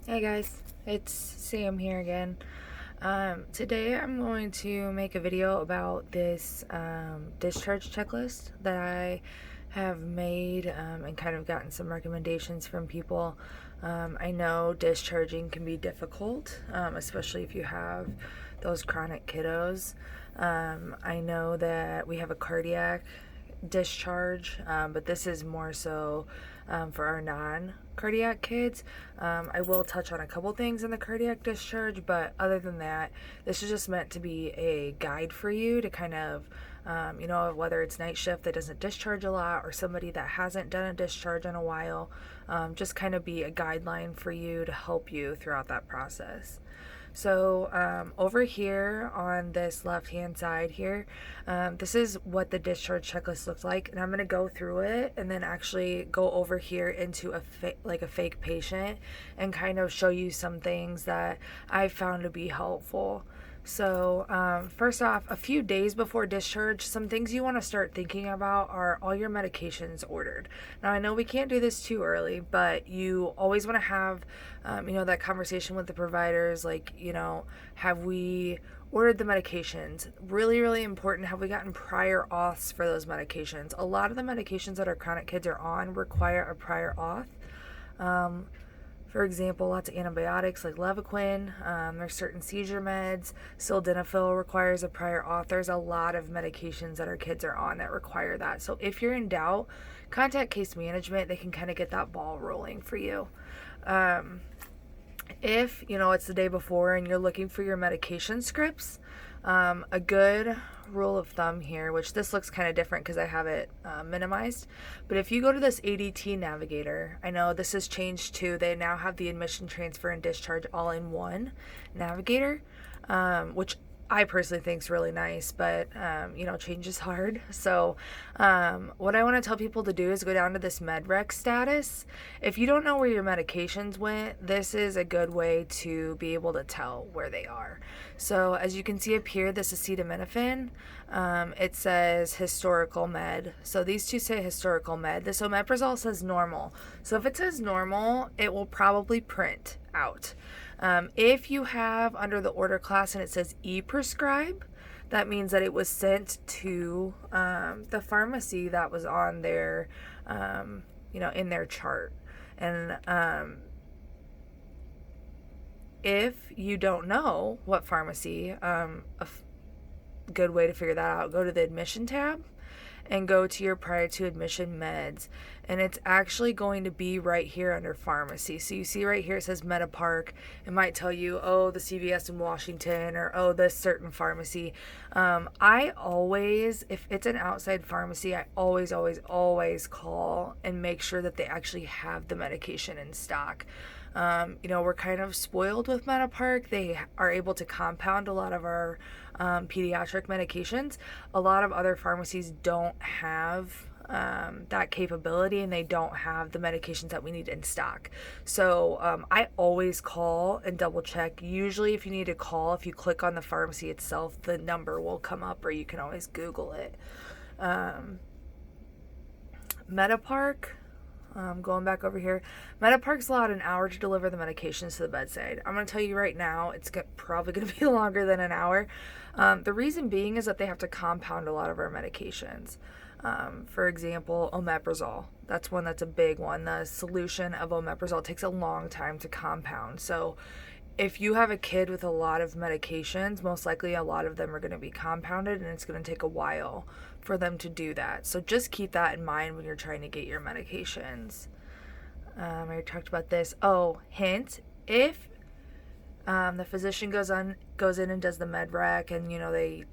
Hey guys, it's Sam here again. Today I'm going to make a video about this discharge checklist that I have made and kind of gotten some recommendations from people. I know discharging can be difficult, especially if you have those chronic kiddos. I know that we have a cardiac discharge, but this is more so for our non-cardiac kids. I will touch on a couple things in the cardiac discharge, but other than that, this is just meant to be a guide for you to kind of, whether it's night shift that doesn't discharge a lot or somebody that hasn't done a discharge in a while, just kind of be a guideline for you to help you throughout that process. So over here on this left-hand side here, this is what the discharge checklist looks like, and I'm going to go through it and then actually go over here into a fake patient and kind of show you some things that I found to be helpful. So first off, a few days before discharge, some things you want to start thinking about are all your medications ordered. Now, I know we can't do this too early, but you always want to have, that conversation with the providers, like, have we ordered the medications? Really, really important. Have we gotten prior auths for those medications? A lot of the medications that our chronic kids are on require a prior auth. For example, lots of antibiotics like Levaquin. There's certain seizure meds. Sildenafil requires a prior auth. There's a lot of medications that our kids are on that require that. So if you're in doubt, contact case management. They can kind of get that ball rolling for you. If it's the day before and you're looking for your medication scripts, a good rule of thumb here, which this looks kind of different because I have it minimized, but if you go to this ADT navigator, I know this has changed too. They now have the admission, transfer, and discharge all in one navigator, which I personally think is really nice, but change is hard. So what I want to tell people to do is go down to this MedRec status. If you don't know where your medications went, this is a good way to be able to tell where they are. So as you can see up here, this acetaminophen, it says historical med. So these two say historical med. This omeprazole says normal. So if it says normal, it will probably print out. If you have under the order class and it says e-prescribe, that means that it was sent to the pharmacy that was on their, in their chart. And if you don't know what pharmacy, good way to figure that out, go to the admission tab and go to your prior to admission meds, and it's actually going to be right here under pharmacy. So you see right here it says MetaPark. It might tell you, the CVS in Washington, or this certain pharmacy. I always, if it's an outside pharmacy, I always call and make sure that they actually have the medication in stock. We're kind of spoiled with MetaPark. They are able to compound a lot of our pediatric medications. A lot of other pharmacies don't have that capability, and they don't have the medications that we need in stock. So I always call and double check. Usually if you need to call, if you click on the pharmacy itself, the number will come up, or you can always Google it. MetaPark, going back over here, MetaPark's allowed an hour to deliver the medications to the bedside. I'm going to tell you right now, it's probably going to be longer than an hour. The reason being is that they have to compound a lot of our medications. For example, omeprazole. That's one that's a big one. The solution of omeprazole takes a long time to compound. So if you have a kid with a lot of medications, most likely a lot of them are going to be compounded, and it's going to take a while for them to do that. So just keep that in mind when you're trying to get your medications. I already talked about this. Hint, if the physician goes in and does the MedRec, and they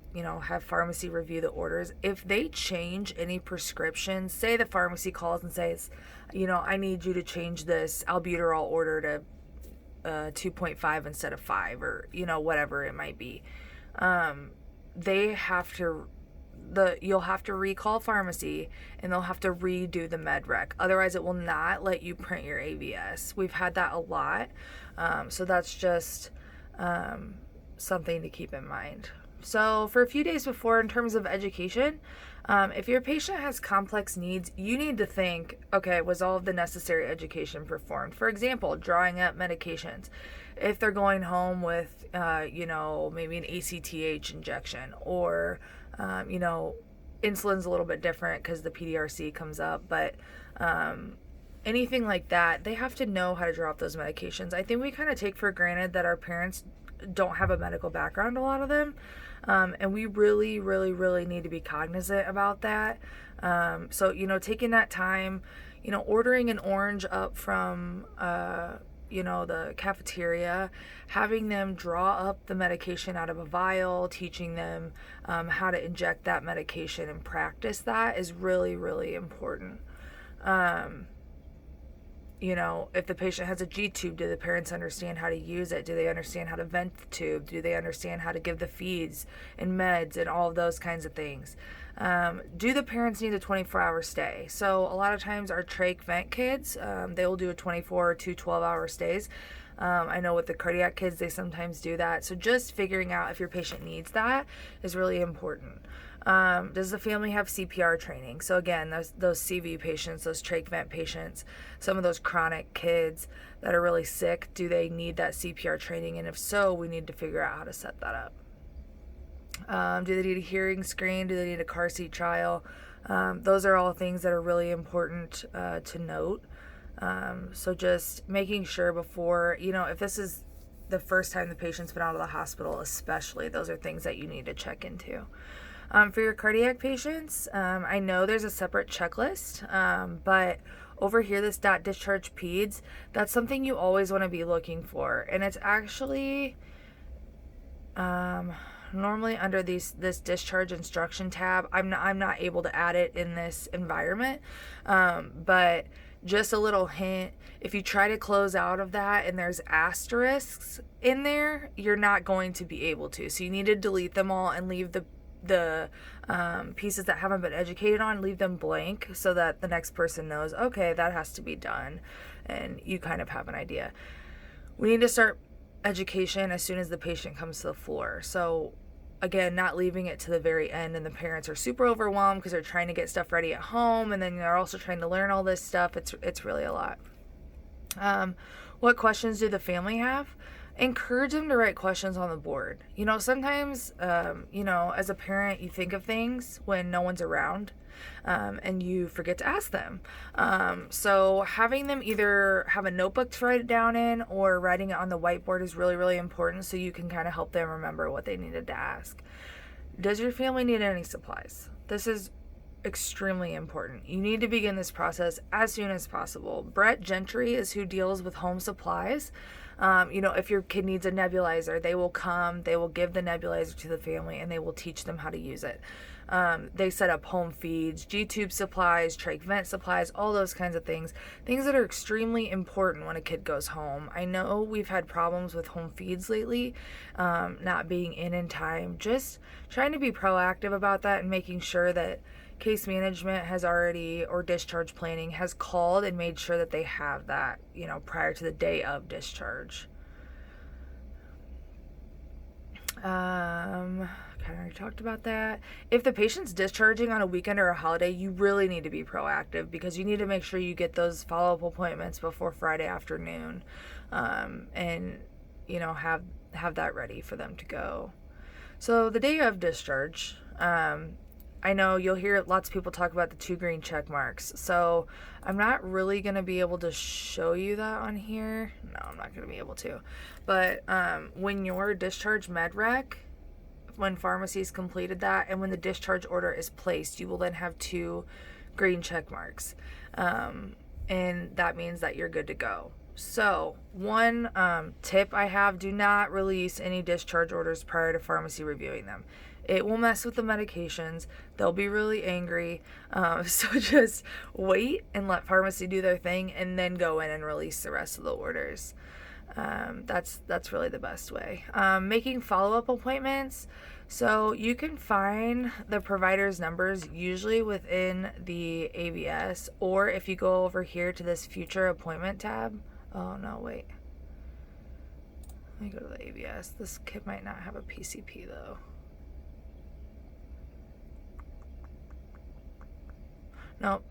have pharmacy review the orders, if they change any prescriptions, say the pharmacy calls and says, I need you to change this albuterol order to 2.5 instead of 5, or whatever it might be, they have to you'll have to recall pharmacy, and they'll have to redo the MedRec. Otherwise, it will not let you print your AVS. We've had that a lot. So that's just something to keep in mind. So for a few days before, in terms of education, if your patient has complex needs, you need to think, okay, was all of the necessary education performed? For example, drawing up medications. If they're going home with, maybe an ACTH injection, or, insulin's a little bit different because the PDRC comes up, but anything like that, they have to know how to draw up those medications. I think we kind of take for granted that our parents don't have a medical background, a lot of them. And we really, really, really need to be cognizant about that. So, taking that time, ordering an orange up from, the cafeteria, having them draw up the medication out of a vial, teaching them how to inject that medication and practice that is really, really important. If the patient has a G tube, do the parents understand how to use it? Do they understand how to vent the tube? Do they understand how to give the feeds and meds and all of those kinds of things? Do the parents need a 24-hour stay? So a lot of times our trach vent kids, they will do a 24 or 2 12-hour stays. I know with the cardiac kids, they sometimes do that. So just figuring out if your patient needs that is really important. Does the family have CPR training? So again, those CV patients, those trach vent patients, some of those chronic kids that are really sick, do they need that CPR training? And if so, we need to figure out how to set that up. Do they need a hearing screen? Do they need a car seat trial? Those are all things that are really important to note. So just making sure before, if this is the first time the patient's been out of the hospital, especially, those are things that you need to check into. For your cardiac patients, I know there's a separate checklist, but over here, this discharge peds, that's something you always want to be looking for. And it's actually normally under this discharge instruction tab. I'm not able to add it in this environment, but just a little hint, if you try to close out of that and there's asterisks in there, you're not going to be able to. So you need to delete them all and leave the pieces that haven't been educated on, leave them blank so that the next person knows, okay, that has to be done, and you kind of have an idea. We need to start education as soon as the patient comes to the floor. So again, not leaving it to the very end and the parents are super overwhelmed because they're trying to get stuff ready at home and then they're also trying to learn all this stuff. It's really a lot. What questions do the family have? Encourage them to write questions on the board. Sometimes, as a parent, you think of things when no one's around, and you forget to ask them. So having them either have a notebook to write it down in or writing it on the whiteboard is really, really important so you can kind of help them remember what they needed to ask. Does your family need any supplies? This is extremely important. You need to begin this process as soon as possible. Brett Gentry is who deals with home supplies. If your kid needs a nebulizer, they will come, they will give the nebulizer to the family, and they will teach them how to use it. They set up home feeds, G-tube supplies, trach vent supplies, all those kinds of things that are extremely important when a kid goes home. I know we've had problems with home feeds lately, not being in time. Just trying to be proactive about that and making sure that case management has already, or discharge planning has called and made sure that they have that, prior to the day of discharge. Kind of already talked about that. If the patient's discharging on a weekend or a holiday, you really need to be proactive because you need to make sure you get those follow-up appointments before Friday afternoon, and have that ready for them to go. So the day of discharge, I know you'll hear lots of people talk about the 2 green check marks. So I'm not really going to be able to show you that on here. No, I'm not going to be able to. But when your discharge med rec, when pharmacy's completed that, and when the discharge order is placed, you will then have 2 green check marks. And that means that you're good to go. So one tip I have, do not release any discharge orders prior to pharmacy reviewing them. It will mess with the medications. They'll be really angry. So just wait and let pharmacy do their thing and then go in and release the rest of the orders. That's really the best way. Making follow-up appointments. So you can find the provider's numbers usually within the AVS, or if you go over here to this future appointment tab. Oh no, wait. Let me go to the AVS. This kit might not have a PCP though. Nope.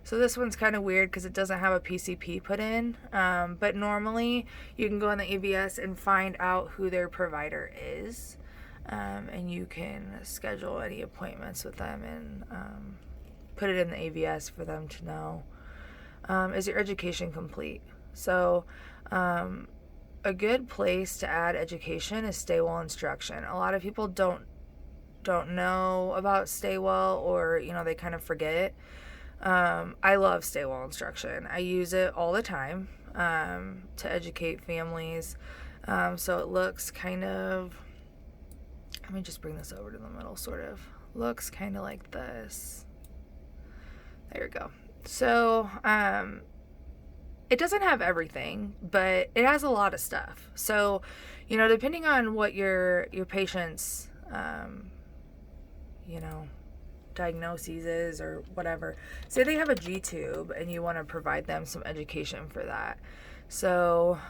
So this one's kind of weird because it doesn't have a PCP put in, but normally you can go on the AVS and find out who their provider is, and you can schedule any appointments with them and put it in the AVS for them to know. Is your education complete? So a good place to add education is Stay Well instruction. A lot of people don't know about Stay Well, or they kind of forget. I love Stay Well instruction. I use it all the time to educate families. So it looks kind of, let me just bring this over to the middle, sort of. Looks kind of like this. There we go. So it doesn't have everything, but it has a lot of stuff. So, depending on what your patient's, diagnoses is or whatever. Say they have a G-tube and you want to provide them some education for that. So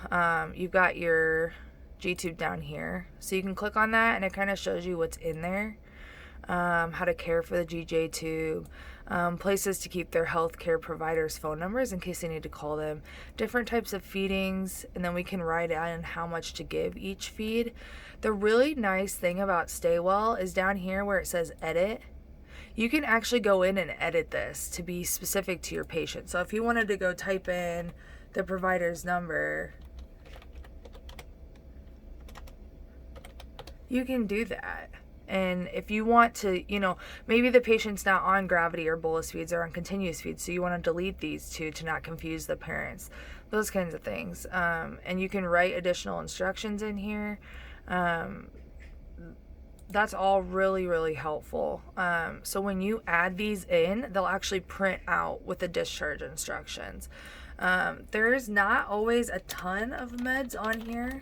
you've got your G-tube down here. So you can click on that and it kind of shows you what's in there. How to care for the GJ tube, places to keep their healthcare providers' phone numbers in case they need to call them, different types of feedings, and then we can write in how much to give each feed. The really nice thing about Stay Well is down here where it says edit, you can actually go in and edit this to be specific to your patient. So if you wanted to go type in the provider's number, you can do that. And if you want to, maybe the patient's not on gravity or bolus feeds, or on continuous feeds, so you want to delete these two to not confuse the parents, those kinds of things. And you can write additional instructions in here. That's all really, really helpful. So when you add these in, they'll actually print out with the discharge instructions. There's not always a ton of meds on here,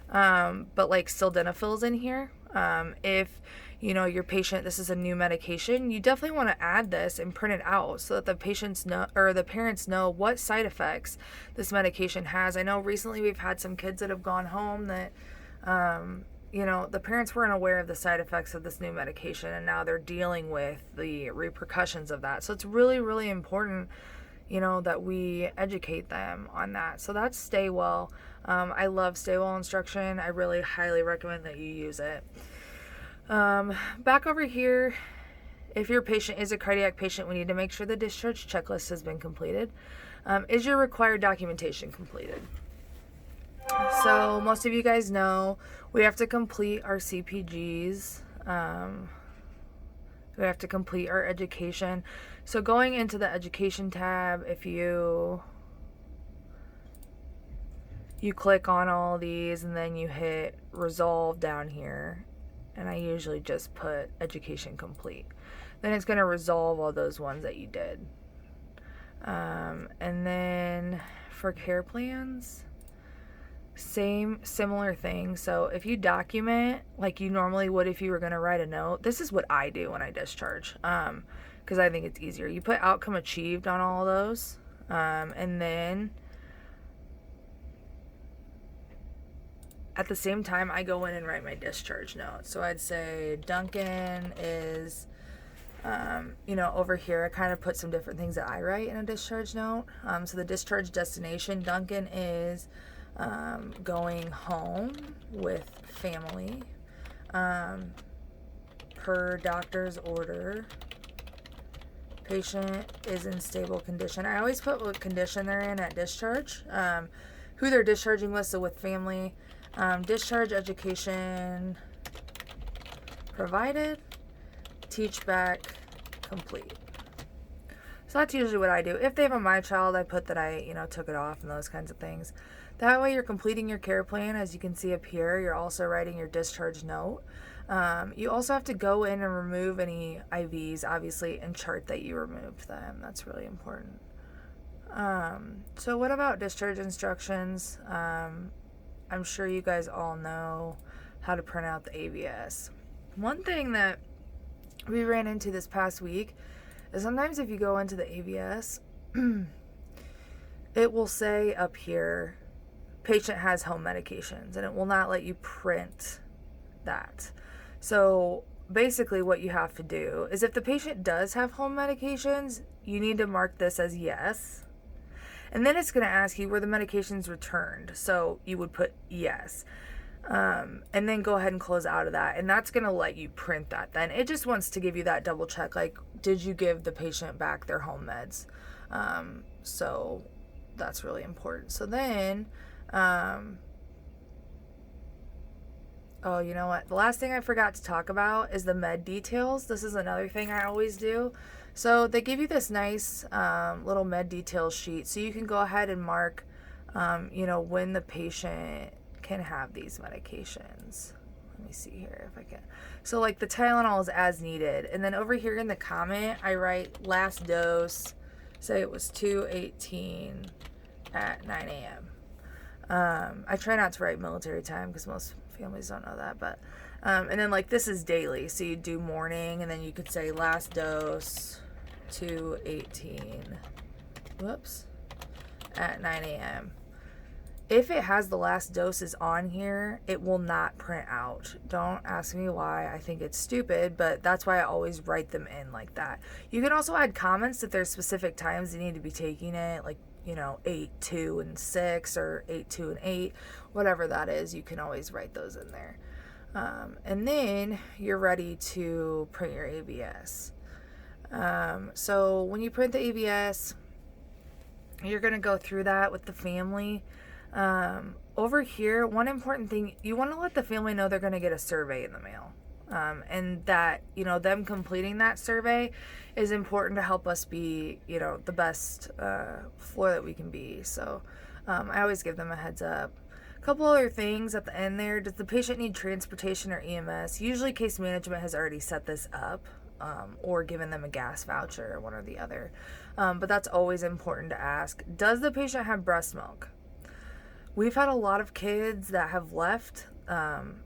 but like sildenafil's in here. If your patient, this is a new medication, you definitely want to add this and print it out so that the patients know, or the parents know, what side effects this medication has. I know recently we've had some kids that have gone home that the parents weren't aware of the side effects of this new medication, and now they're dealing with the repercussions of that. So it's really, really important, that we educate them on that. So that's Stay Well. I love Stay Well instruction. I really highly recommend that you use it. Back over here, if your patient is a cardiac patient, we need to make sure the discharge checklist has been completed. Is your required documentation completed? So most of you guys know we have to complete our CPGs. We have to complete our education. So going into the education tab, if you click on all these and then you hit resolve down here, and I usually just put education complete, then it's going to resolve all those ones that you did. And then for care plans, similar thing. So if you document like you normally would if you were going to write a note, this is what I do when I discharge, because I think it's easier. You put outcome achieved on all of those, and then at the same time I go in and write my discharge note. So I'd say Duncan is over here I kind of put some different things that I write in a discharge note. So the discharge destination, Duncan is going home with family, per doctor's order. Patient is in stable condition. I always put what condition they're in at discharge, who they're discharging with, so with family. Discharge education provided, teach back complete. So that's usually what I do. If they have a My Child, I put that I took it off and those kinds of things. That way you're completing your care plan. As you can see up here, you're also writing your discharge note. You also have to go in and remove any IVs, obviously, and chart that you removed them. That's really important. So what about discharge instructions? I'm sure you guys all know how to print out the AVS. One thing that we ran into this past week is sometimes if you go into the AVS, it will say up here, patient has home medications, and it will not let you print that. So basically what you have to do is if the patient does have home medications, you need to mark this as yes. And then it's going to ask you were the medications returned. So you would put yes. And then go ahead and close out of that. And that's going to let you print that then. It just wants to give you that double check. Like, did you give the patient back their home meds? So that's really important. So then, oh, you know what? The last thing I forgot to talk about is the med details. This is another thing I always do. So they give you this nice little med details sheet. So you can go ahead and mark, when the patient can have these medications. Let me see here if I can. So like the Tylenol is as needed. And then over here in the comment, I write last dose. Say it was 2/18 at 9 a.m. I try not to write military time because most families don't know that, but and then like this is daily, so you do morning, and then you could say last dose 2/18 at 9 a.m. If it has the last doses on here, it will not print out. Don't ask me why. I think it's stupid, but that's why I always write them in like that. You can also add comments if there's specific times you need to be taking it, like 8, 2, and 6, or 8, 2, and 8, whatever that is. You can always write those in there. And then you're ready to print your ABS. So when you print the ABS, you're going to go through that with the family. Over here, one important thing, you want to let the family know they're going to get a survey in the mail. And that, them completing that survey is important to help us be, the best floor that we can be. So I always give them a heads up. A couple other things at the end there. Does the patient need transportation or EMS? Usually case management has already set this up or given them a gas voucher, one or the other. But that's always important to ask. Does the patient have breast milk? We've had a lot of kids that have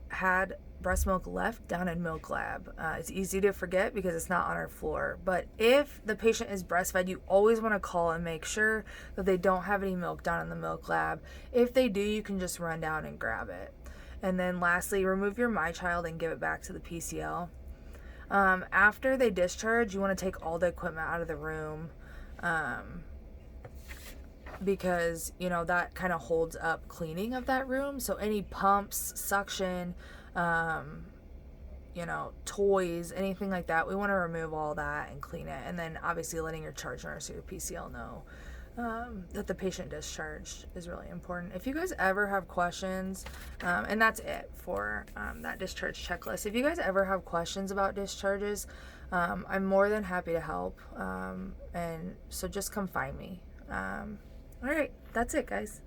had breast milk left down in milk lab. It's easy to forget because it's not on our floor. But if the patient is breastfed, you always want to call and make sure that they don't have any milk down in the milk lab. If they do, you can just run down and grab it. And then lastly, remove your MyChild and give it back to the PCL. After they discharge, you want to take all the equipment out of the room. Because that kind of holds up cleaning of that room. So any pumps, suction, toys, anything like that, we want to remove all that and clean it. And then obviously letting your charge nurse or your PCL know that the patient discharged is really important. If you guys ever have questions, and that's it for that discharge checklist. If you guys ever have questions about discharges, I'm more than happy to help. And so just come find me. All right, that's it, guys.